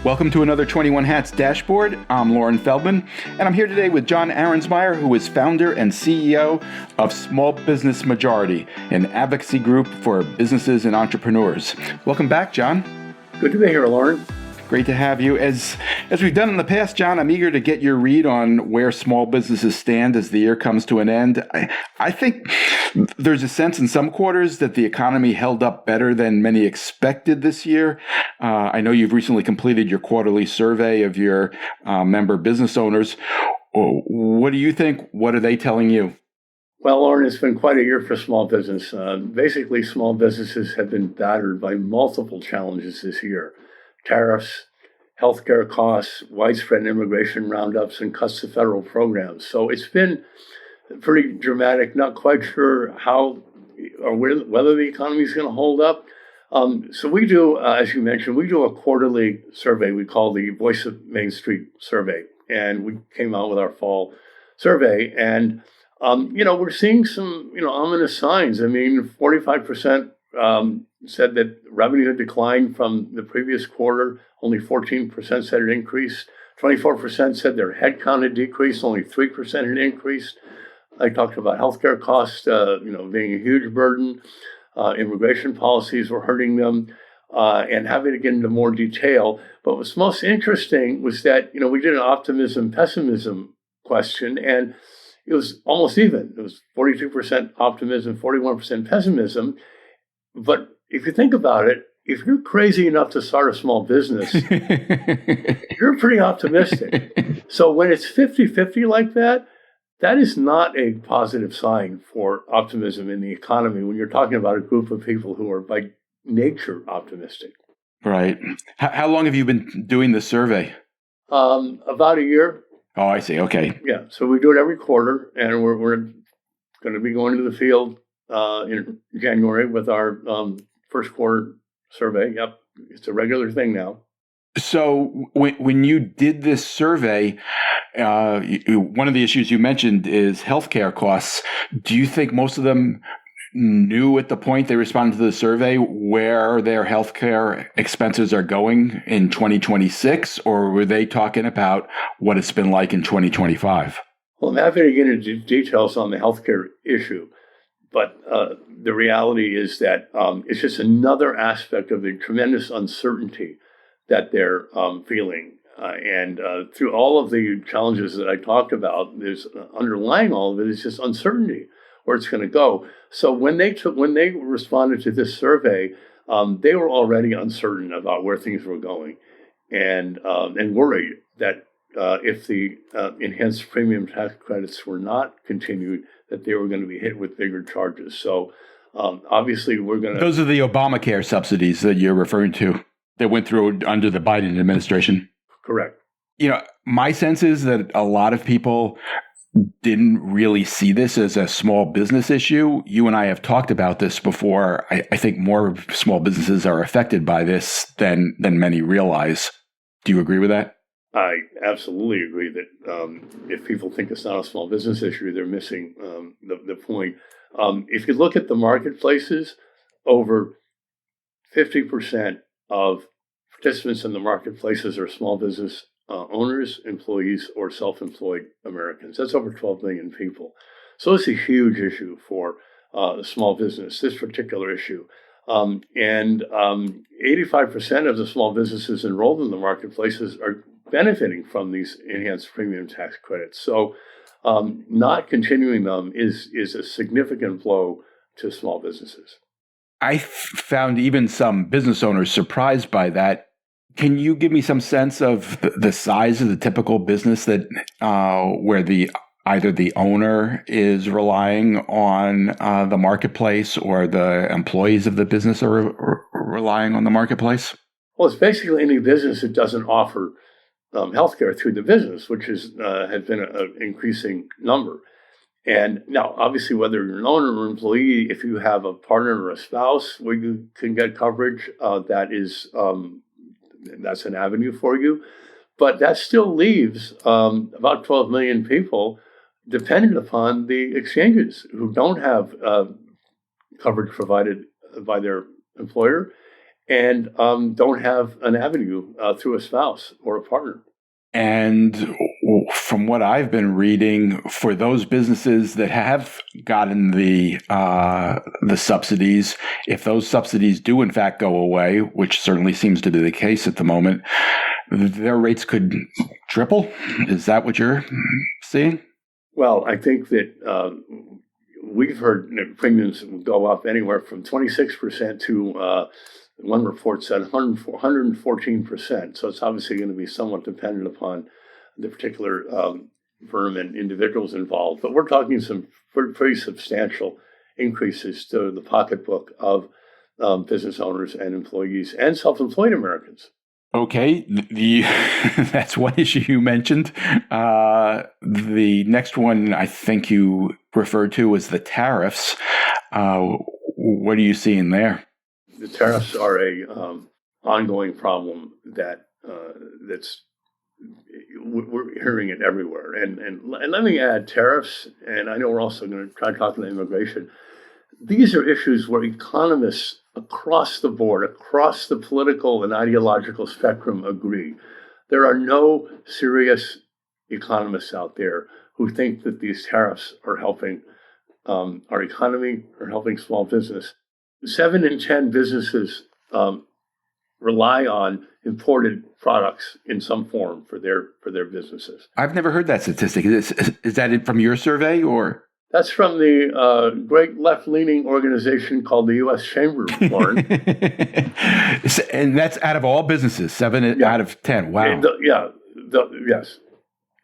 Welcome to another 21 Hats Dashboard. I'm Lauren Feldman, and I'm here today with John Arensmeyer, who is founder and CEO of Small Business Majority, an advocacy group for businesses and entrepreneurs. Welcome back, John. Good to be here, Lauren. Great to have you. As we've done in the past, John, I'm eager to get your read on where small businesses stand as the year comes to an end. I think there's a sense in some quarters that the economy held up better than many expected this year. I know you've recently completed your quarterly survey of your member business owners. What do you think? What are they telling you? Well, Lauren, it's been quite a year for small business. Basically, small businesses have been battered by multiple challenges this year. Tariffs, healthcare costs, widespread immigration roundups, and cuts to federal programs. So it's been pretty dramatic. Not quite sure how or whether the economy is going to hold up. So we do, as you mentioned, we do a quarterly survey we call the Voice of Main Street survey. And we came out with our fall survey. And, we're seeing some, ominous signs. 45% said that revenue had declined from the previous quarter. Only 14% said it increased. 24% said their headcount had decreased. Only 3% had increased. I talked about healthcare costs, being a huge burden. Immigration policies were hurting them, and having to get into more detail. But what's most interesting was that, we did an optimism, pessimism question, and it was almost even. It was 42% optimism, 41% pessimism. But if you think about it, if you're crazy enough to start a small business, you're pretty optimistic. So when it's 50-50 like that, that is not a positive sign for optimism in the economy when you're talking about a group of people who are by nature optimistic. Right. How long have you been doing this survey? About a year. Oh, I see. Okay. Yeah. So we do it every quarter, and we're going to be going to the field in January with our first quarter survey. Yep. It's a regular thing now. So when you did this survey, one of the issues you mentioned is healthcare costs. Do you think most of them knew at the point they responded to the survey where their healthcare expenses are going in 2026, or were they talking about what it's been like in 2025? Well, I'm happy to get into details on the healthcare issue, but the reality is that it's just another aspect of the tremendous uncertainty that they're feeling. And through all of the challenges that I talked about, there's underlying all of it is just uncertainty where it's going to go. So when they responded to this survey, they were already uncertain about where things were going, and worried that if the enhanced premium tax credits were not continued, that they were going to be hit with bigger charges. So obviously, we're going to. Those are the Obamacare subsidies that you're referring to that went through under the Biden administration. Correct. My sense is that a lot of people didn't really see this as a small business issue. You and I have talked about this before. I think more small businesses are affected by this than many realize. Do you agree with that? I absolutely agree that if people think it's not a small business issue, they're missing the point. If you look at the marketplaces, over 50% of participants in the marketplaces are small business owners, employees, or self-employed Americans. That's over 12 million people. So it's a huge issue for small business, this particular issue. And 85% of the small businesses enrolled in the marketplaces are benefiting from these enhanced premium tax credits. So not continuing them is a significant blow to small businesses. I found even some business owners surprised by that. Can you give me some sense of the size of the typical business that where either the owner is relying on the marketplace or the employees of the business are relying on the marketplace? Well, it's basically any business that doesn't offer healthcare through the business, which has been an increasing number. And now, obviously, whether you're an owner or employee, if you have a partner or a spouse where you can get coverage, that's an avenue for you. But that still leaves about 12 million people dependent upon the exchanges who don't have coverage provided by their employer and don't have an avenue through a spouse or a partner. And from what I've been reading, for those businesses that have gotten the subsidies, if those subsidies do in fact go away, which certainly seems to be the case at the moment, their rates could triple. Is that what you're seeing? Well, I think that we've heard premiums go up anywhere from 26% to one report said 114%. So it's obviously going to be somewhat dependent upon the particular firm and individuals involved. But we're talking some pretty substantial increases to the pocketbook of business owners and employees and self-employed Americans. Okay, that's one issue you mentioned. The next one I think you referred to was the tariffs. What are you seeing there? The tariffs are a ongoing problem that's we're hearing it everywhere. And let me add, tariffs, and I know we're also going to try talking about immigration. These are issues where economists across the board, across the political and ideological spectrum agree. There are no serious economists out there who think that these tariffs are helping our economy or helping small business. 7 in 10 businesses rely on imported products in some form for their businesses. I've never heard that statistic. Is that from your survey or? That's from the great left-leaning organization called the U.S. Chamber, Warren. And that's out of all businesses, 7 out of 10. Wow. Yes,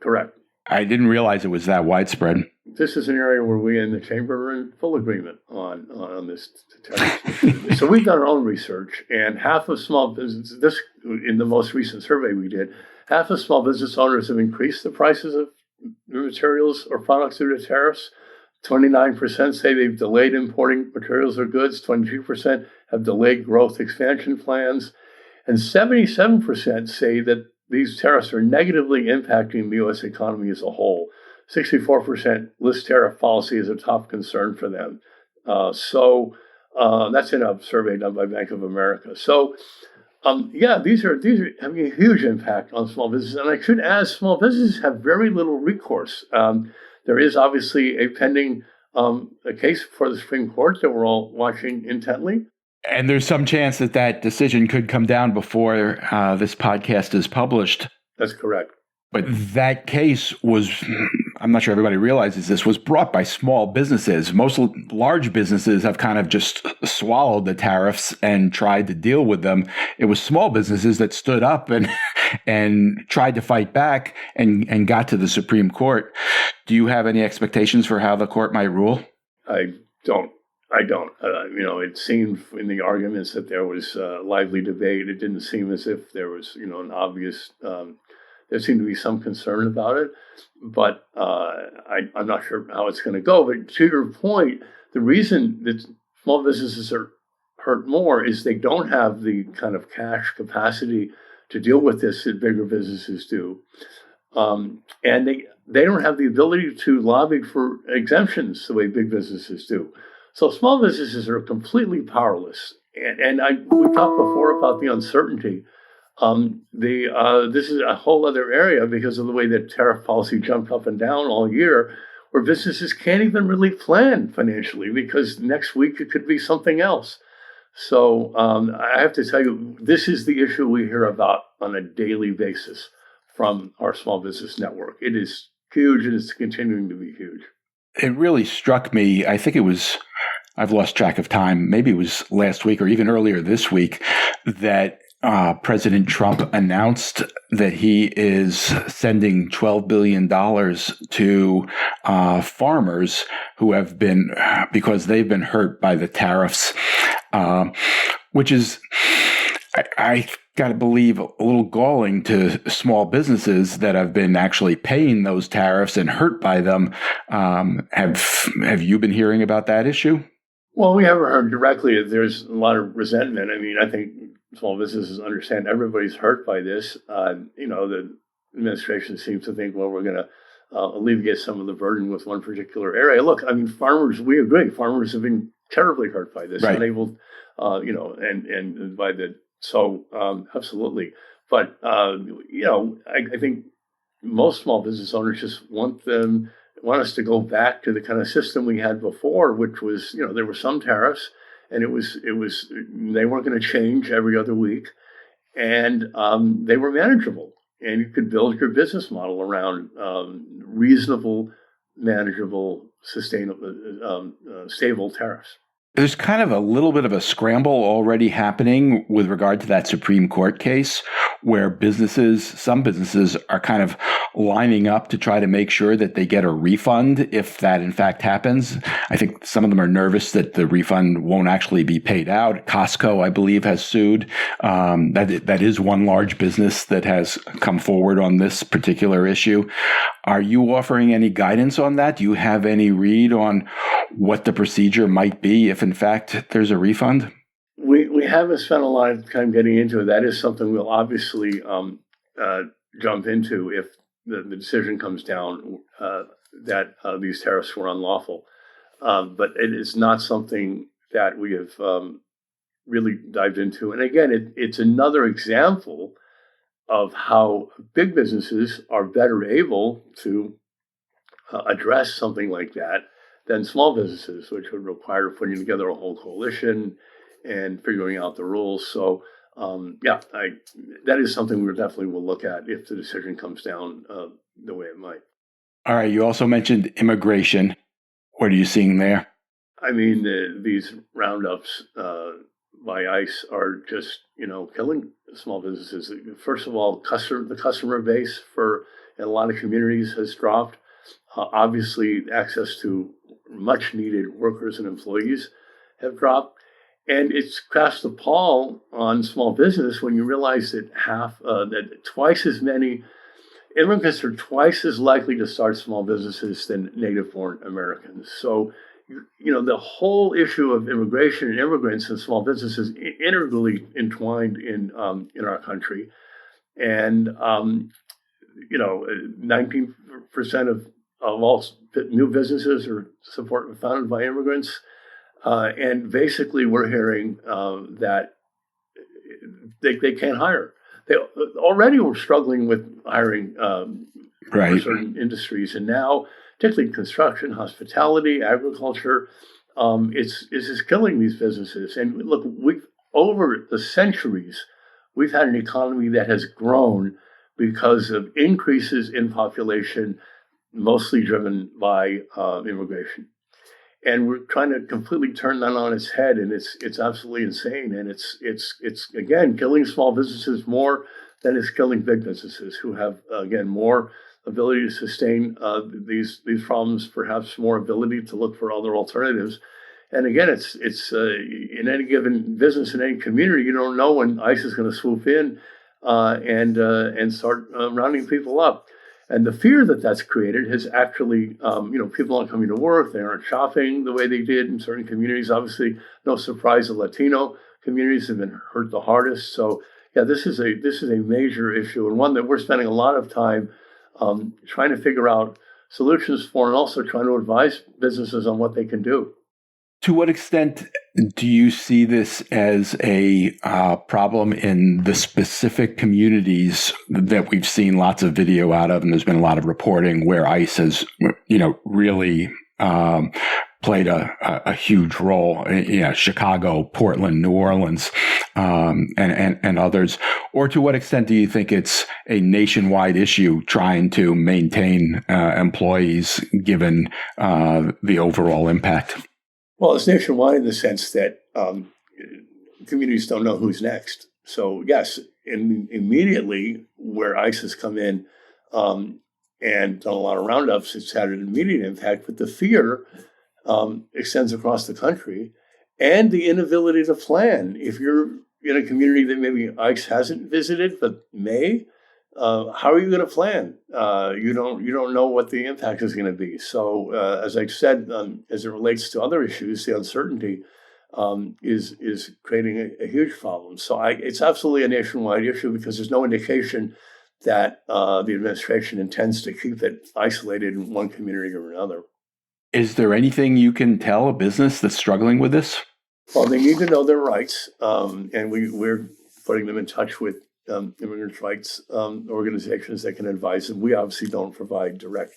correct. I didn't realize it was that widespread. This is an area where we in the Chamber are in full agreement on this. So we've done our own research, and half of small businesses, this in the most recent survey we did, half of small business owners have increased the prices of materials or products due to tariffs. 29% say they've delayed importing materials or goods. 22% have delayed growth expansion plans. And 77% say that these tariffs are negatively impacting the U.S. economy as a whole. 64% list tariff policy as a top concern for them. So that's in a survey done by Bank of America. So these are having a huge impact on small businesses. And I should add, small businesses have very little recourse. There is obviously a pending a case before the Supreme Court that we're all watching intently. And there's some chance that decision could come down before this podcast is published. That's correct. But that case was, I'm not sure everybody realizes this, was brought by small businesses. Most large businesses have kind of just swallowed the tariffs and tried to deal with them. It was small businesses that stood up and tried to fight back and got to the Supreme Court. Do you have any expectations for how the court might rule? I don't. It seemed in the arguments that there was lively debate. It didn't seem as if there was, an obvious. There seemed to be some concern about it, but I'm not sure how it's going to go. But to your point, the reason that small businesses are hurt more is they don't have the kind of cash capacity to deal with this that bigger businesses do, and they don't have the ability to lobby for exemptions the way big businesses do. So small businesses are completely powerless. And we talked before about the uncertainty. This is a whole other area because of the way that tariff policy jumped up and down all year, where businesses can't even really plan financially because next week it could be something else. So I have to tell you, this is the issue we hear about on a daily basis from our small business network. It is huge and it's continuing to be huge. It really struck me, I think it was, I've lost track of time, maybe it was last week or even earlier this week, that President Trump announced that he is sending $12 billion to farmers who have been, because they've been hurt by the tariffs, which is, I got to believe, a little galling to small businesses that have been actually paying those tariffs and hurt by them. Have you been hearing about that issue? Well, we haven't heard directly. There's a lot of resentment. I mean, I think small businesses understand everybody's hurt by this. The administration seems to think, well, we're going to alleviate some of the burden with one particular area. Look, I mean, farmers, we agree. Farmers have been terribly hurt by this, right. Unable and by the so absolutely. But I think most small business owners just want us to go back to the kind of system we had before, which was, there were some tariffs, and it was they weren't going to change every other week, and they were manageable, and you could build your business model around reasonable, manageable, sustainable, stable tariffs. There's kind of a little bit of a scramble already happening with regard to that Supreme Court case where some businesses are kind of lining up to try to make sure that they get a refund if that in fact happens. I think some of them are nervous that the refund won't actually be paid out. Costco, I believe, has sued. That is one large business that has come forward on this particular issue. Are you offering any guidance on that? Do you have any read on what the procedure might be if in fact there's a refund? We haven't spent a lot of time getting into it. That is something we'll obviously jump into if the decision comes down that these tariffs were unlawful. But it is not something that we have really dived into. And again, it's another example of how big businesses are better able to address something like that than small businesses, which would require putting together a whole coalition and figuring out the rules. So, that is something we definitely will look at if the decision comes down the way it might. All right. You also mentioned immigration. What are you seeing there? I mean, these roundups by ICE are just, killing small businesses. First of all, the customer base for in a lot of communities has dropped. Obviously, access to much needed workers and employees have dropped. And it's cast a pall on small business when you realize that that twice as many immigrants are twice as likely to start small businesses than native-born Americans. So, the whole issue of immigration and immigrants and small businesses integrally entwined in our country. And 19% of all new businesses are founded by immigrants. And basically, we're hearing that they can't hire. They already were struggling with hiring for certain industries, and now, particularly construction, hospitality, agriculture, it's just killing these businesses. And look, over the centuries, we've had an economy that has grown because of increases in population, mostly driven by immigration. And we're trying to completely turn that on its head, and it's absolutely insane. And it's again killing small businesses more than it's killing big businesses who have again more ability to sustain these problems, perhaps more ability to look for other alternatives. And again, it's in any given business in any community, you don't know when ICE is going to swoop in and start rounding people up. And the fear that that's created has actually, people aren't coming to work. They aren't shopping the way they did in certain communities. Obviously, no surprise, the Latino communities have been hurt the hardest. So, yeah, this is a major issue, and one that we're spending a lot of time trying to figure out solutions for, and also trying to advise businesses on what they can do. To what extent do you see this as a problem in the specific communities that we've seen lots of video out of, and there's been a lot of reporting where ICE has, really played a huge role? Chicago, Portland, New Orleans, and others. Or to what extent do you think it's a nationwide issue trying to maintain employees given the overall impact? Well, it's nationwide in the sense that communities don't know who's next. So, yes, immediately where ICE has come in and done a lot of roundups, it's had an immediate impact. But the fear extends across the country, and the inability to plan. If you're in a community that maybe ICE hasn't visited but may, how are you going to plan? You don't know what the impact is going to be. So, as I said, as it relates to other issues, the uncertainty is creating a huge problem. So, it's absolutely a nationwide issue because there's no indication that the administration intends to keep it isolated in one community or another. Is there anything you can tell a business that's struggling with this? Well, they need to know their rights, and we're putting them in touch with immigrants' rights organizations that can advise them. We obviously don't provide direct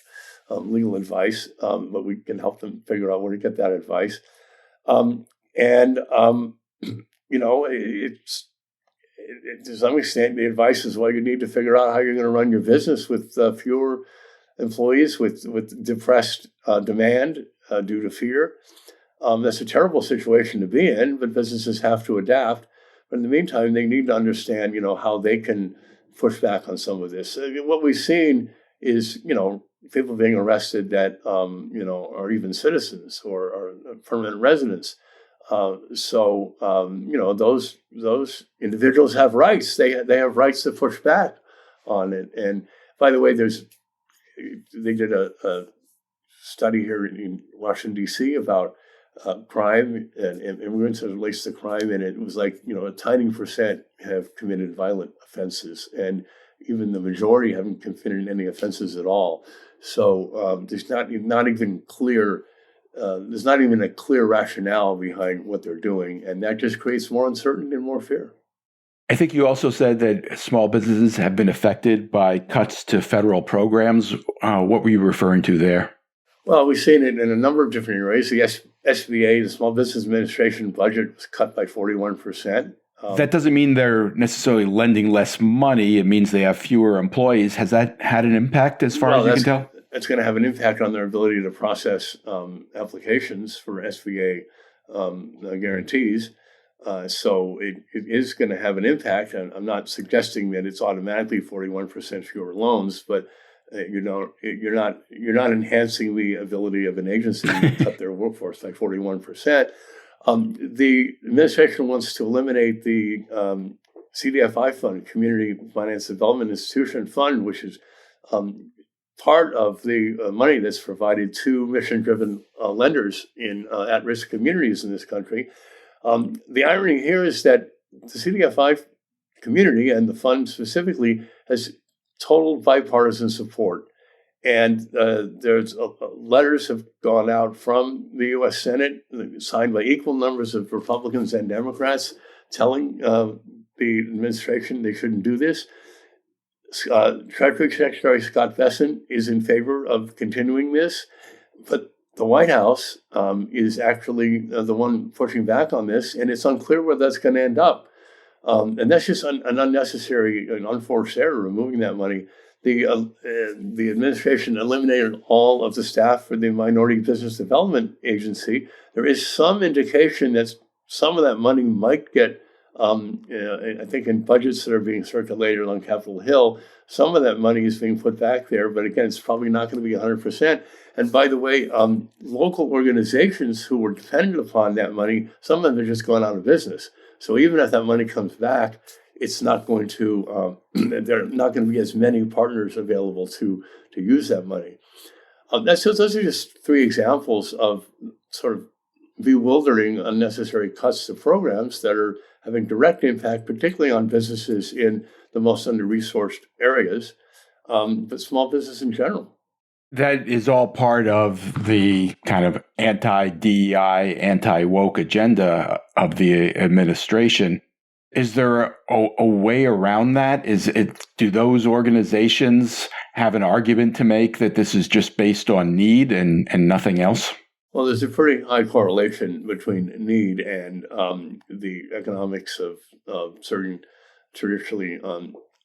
legal advice, but we can help them figure out where to get that advice. And to some extent, the advice is, well, you need to figure out how you're going to run your business with fewer employees, with depressed demand due to fear. That's a terrible situation to be in, but businesses have to adapt. But in the meantime, they need to understand, how they can push back on some of this. What we've seen is, people being arrested that, are even citizens or are permanent residents. Those individuals have rights. They have rights to push back on it. And by the way, they did a study here in Washington, D.C. about crime and immigrants as it relates to crime, and it was like a tiny percent have committed violent offenses, and even the majority haven't committed any offenses at all. So there's not even a clear rationale behind what they're doing, and that just creates more uncertainty and more fear. I think you also said that small businesses have been affected by cuts to federal programs. What were you referring to there? Well, we've seen it in a number of different areas. The SBA, the Small Business Administration budget, was cut by 41%. That doesn't mean they're necessarily lending less money. It means they have fewer employees. Has that had an impact as far as you can tell? It's going to have an impact on their ability to process applications for SBA guarantees. So it is going to have an impact. And I'm not suggesting that it's automatically 41% fewer loans, but you're not enhancing the ability of an agency to cut their workforce by 41%. The administration wants to eliminate the CDFI fund, Community Finance Development Institution Fund, which is part of the money that's provided to mission-driven lenders in at-risk communities in this country. The irony here is that the CDFI community and the fund specifically has total bipartisan support. And there's letters have gone out from the U.S. Senate, signed by equal numbers of Republicans and Democrats, telling the administration they shouldn't do this. Treasury Secretary Scott Bessent is in favor of continuing this, but the White House is actually the one pushing back on this, and it's unclear where that's going to end up. And that's just an unnecessary and unforced error, removing that money. The administration eliminated all of the staff for the Minority Business Development Agency. There is some indication that some of that money might get, I think in budgets that are being circulated on Capitol Hill, some of that money is being put back there. But again, it's probably not going to be 100%. And by the way, local organizations who were dependent upon that money, some of them have just gone out of business. So even if that money comes back, it's not going to, there are not going to be as many partners available to use that money. Those are just three examples of sort of bewildering, unnecessary cuts to programs that are having direct impact, particularly on businesses in the most under-resourced areas, but small business in general. That is all part of the kind of anti-DEI, anti-woke agenda of the administration. Is there a way around that? Do those organizations have an argument to make that this is just based on need and nothing else? Well, there's a pretty high correlation between need and the economics of certain traditionally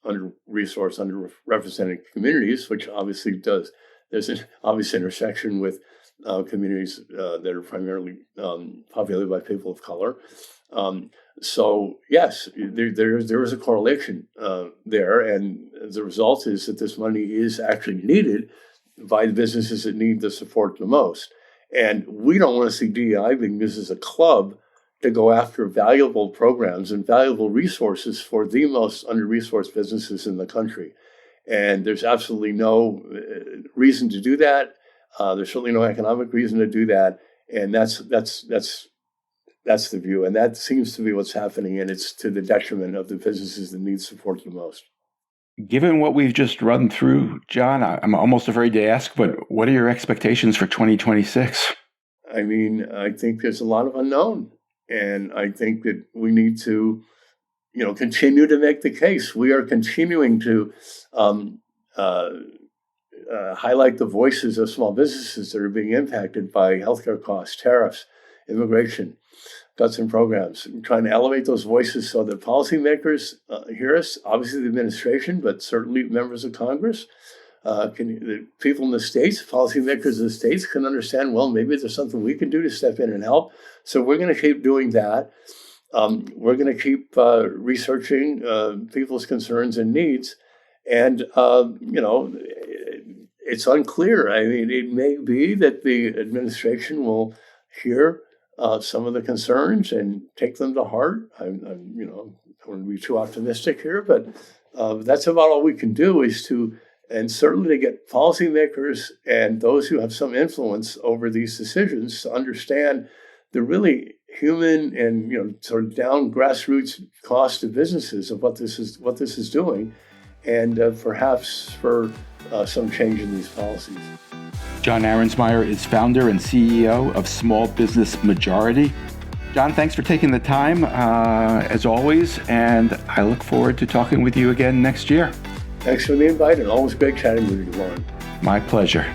under-resourced, underrepresented communities, which obviously does. There's an obvious intersection with communities that are primarily populated by people of color. So yes, there is a correlation there, and the result is that this money is actually needed by the businesses that need the support the most. And we don't want to see DEI being used as a club to go after valuable programs and valuable resources for the most under-resourced businesses in the country. And there's absolutely no reason to do that. There's certainly no economic reason to do that. And that's the view. And that seems to be what's happening. And it's to the detriment of the businesses that need support the most. Given what we've just run through, John, I'm almost afraid to ask, but what are your expectations for 2026? I mean, I think there's a lot of unknown. And I think that we need to, continue to make the case. We are continuing to highlight the voices of small businesses that are being impacted by healthcare costs, tariffs, immigration, cuts and programs. We're trying to elevate those voices so that policymakers hear us, obviously the administration, but certainly members of Congress, the people in the states, policymakers in the states can understand, well, maybe there's something we can do to step in and help. So we're going to keep doing that. We're going to keep researching people's concerns and needs. And, it's unclear. I mean, it may be that the administration will hear some of the concerns and take them to heart. I don't want to be too optimistic here, but that's about all we can do and certainly to get policymakers and those who have some influence over these decisions to understand the really human and sort of down grassroots cost to businesses of what this is doing, and perhaps for some change in these policies. John Arensmeyer is founder and CEO of Small Business Majority. John, thanks for taking the time, as always, and I look forward to talking with you again next year. Thanks for the invite, and always great chatting with you, Lauren. My pleasure.